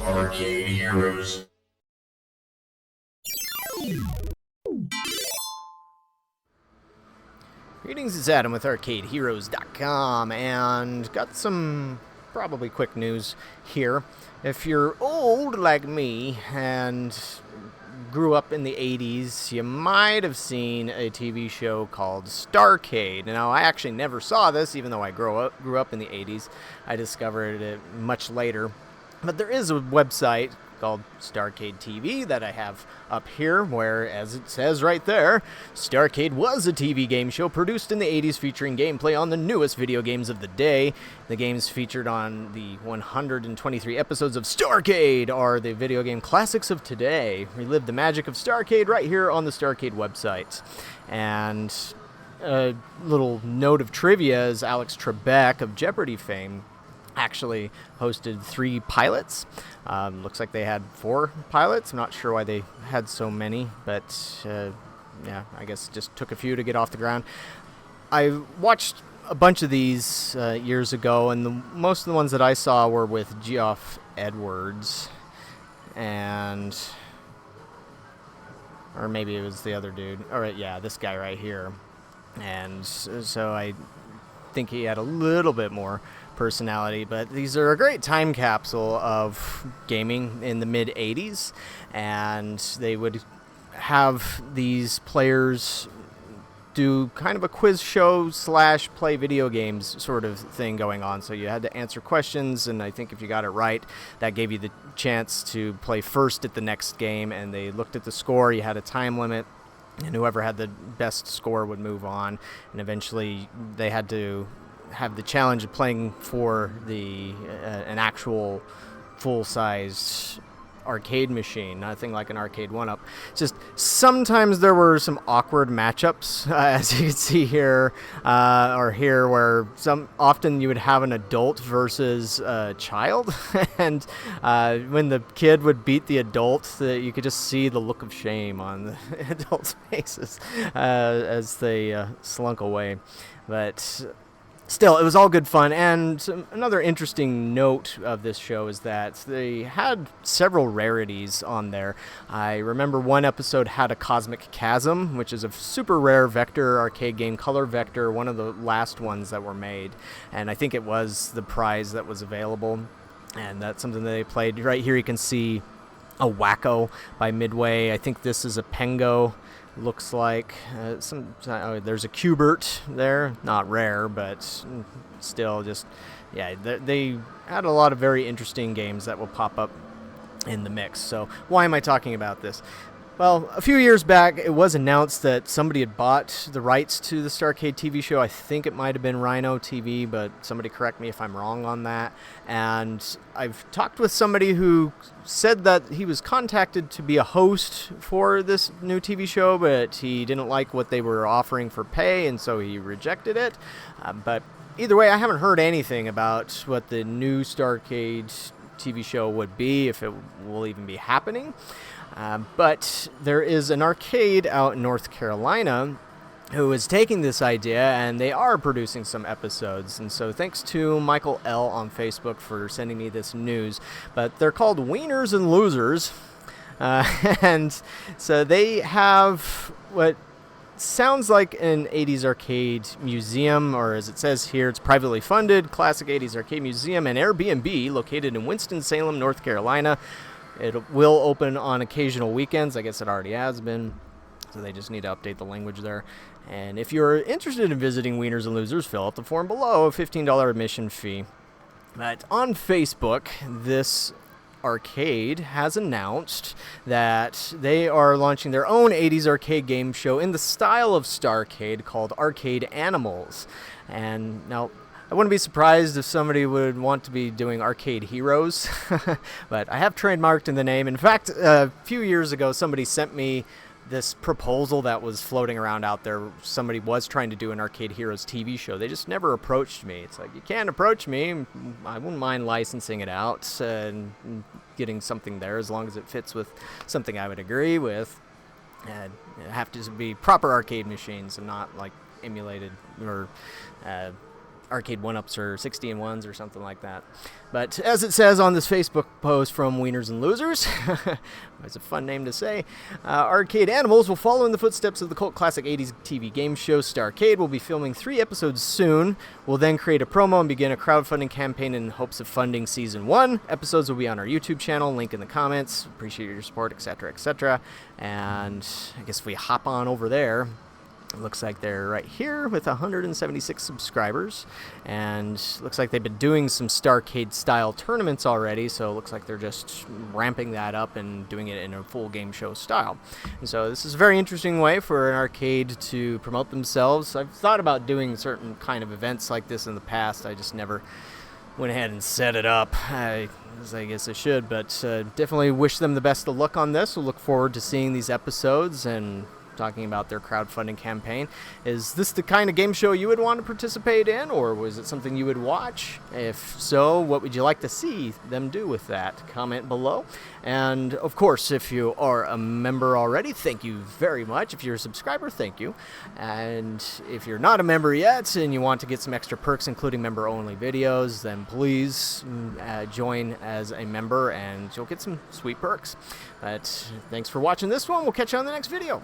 Arcade Heroes. Greetings, it's Adam with ArcadeHeroes.com, and got some probably quick news here. If you're old like me and grew up in the 80s, you might have seen a TV show called Starcade. Now, I actually never saw this, even though I grew up in the 80s. I discovered it much later. But there is a website called Starcade TV that I have up here, where, as it says right there, Starcade was a TV game show produced in the 80s featuring gameplay on the newest video games of the day. The games featured on the 123 episodes of Starcade are the video game classics of today. Relive the magic of Starcade right here on the Starcade website. And a little note of trivia is Alex Trebek of Jeopardy fame actually hosted 3 pilots. Looks like they had 4 pilots. I'm not sure why they had so many, but yeah, I guess it just took a few to get off the ground. I watched a bunch of these years ago, and most of the ones that I saw were with Geoff Edwards, and or maybe it was the other dude. All right, yeah, this guy right here. And so I think he had a little bit more personality, but these are a great time capsule of gaming in the mid 80s, and they would have these players do kind of a quiz show / play video games sort of thing going on. So you had to answer questions, and I think if you got it right, that gave you the chance to play first at the next game, and they looked at the score. You had a time limit, and whoever had the best score would move on, and eventually they had to have the challenge of playing for the an actual full-sized arcade machine, nothing like an arcade one-up. Just sometimes there were some awkward matchups, as you can see here, or here, where often you would have an adult versus a child, and when the kid would beat the adult, you could just see the look of shame on the adults' faces as they slunk away. But still, it was all good fun, and another interesting note of this show is that they had several rarities on there. I remember one episode had a Cosmic Chasm, which is a super rare vector arcade game, color vector, one of the last ones that were made, and I think it was the prize that was available, and that's something that they played. Right here you can see a Wacko by Midway. I think this is a Pengo. Looks like there's a Cubert there, not rare, but still, just yeah, they had a lot of very interesting games that will pop up in the mix. So why am I talking about this? Well, a few years back, it was announced that somebody had bought the rights to the Starcade TV show. I think it might have been Rhino TV, but somebody correct me if I'm wrong on that. And I've talked with somebody who said that he was contacted to be a host for this new TV show, but he didn't like what they were offering for pay, and so he rejected it. But either way, I haven't heard anything about what the new Starcade TV show would be, if it will even be happening. But there is an arcade out in North Carolina who is taking this idea, and they are producing some episodes. And so thanks to Michael L. on Facebook for sending me this news. But they're called Wieners and Losers. And so they have what sounds like an 80s arcade museum, or as it says here, it's privately funded, classic 80s arcade museum and Airbnb located in Winston-Salem, North Carolina. It will open on occasional weekends. I guess it already has been, so they just need to update the language there. And if you're interested in visiting Wieners and Losers, fill out the form below, a $15 admission fee. But on Facebook, this arcade has announced that they are launching their own 80s arcade game show in the style of Starcade called Arcade Animals. And now, I wouldn't be surprised if somebody would want to be doing Arcade Heroes, but I have trademarked in the name. In fact, a few years ago, somebody sent me this proposal that was floating around out there. Somebody was trying to do an Arcade Heroes TV show. They just never approached me. It's like, you can't approach me. I wouldn't mind licensing it out and getting something there as long as it fits with something I would agree with. And it have to be proper arcade machines and not like emulated or arcade 1-ups or 60 and 1s or something like that. But as it says on this Facebook post from Wieners and Losers, it's a fun name to say, Arcade Animals will follow in the footsteps of the cult classic 80s TV game show Starcade. We'll be filming 3 episodes soon. We'll then create a promo and begin a crowdfunding campaign in hopes of funding Season 1. Episodes will be on our YouTube channel, link in the comments. Appreciate your support, etc., etc. And I guess if we hop on over there, it looks like they're right here with 176 subscribers, and looks like they've been doing some Starcade-style tournaments already, so it looks like they're just ramping that up and doing it in a full game show style. And so this is a very interesting way for an arcade to promote themselves. I've thought about doing certain kind of events like this in the past. I just never went ahead and set it up, as I guess I should, but definitely wish them the best of luck on this. We'll look forward to seeing these episodes and talking about their crowdfunding campaign. Is this the kind of game show you would want to participate in, or was it something you would watch? If so, what would you like to see them do with that? Comment below. And of course, if you are a member already, thank you very much. If you're a subscriber, thank you. And if you're not a member yet and you want to get some extra perks, including member-only videos, then please join as a member and you'll get some sweet perks. But thanks for watching this one. We'll catch you on the next video.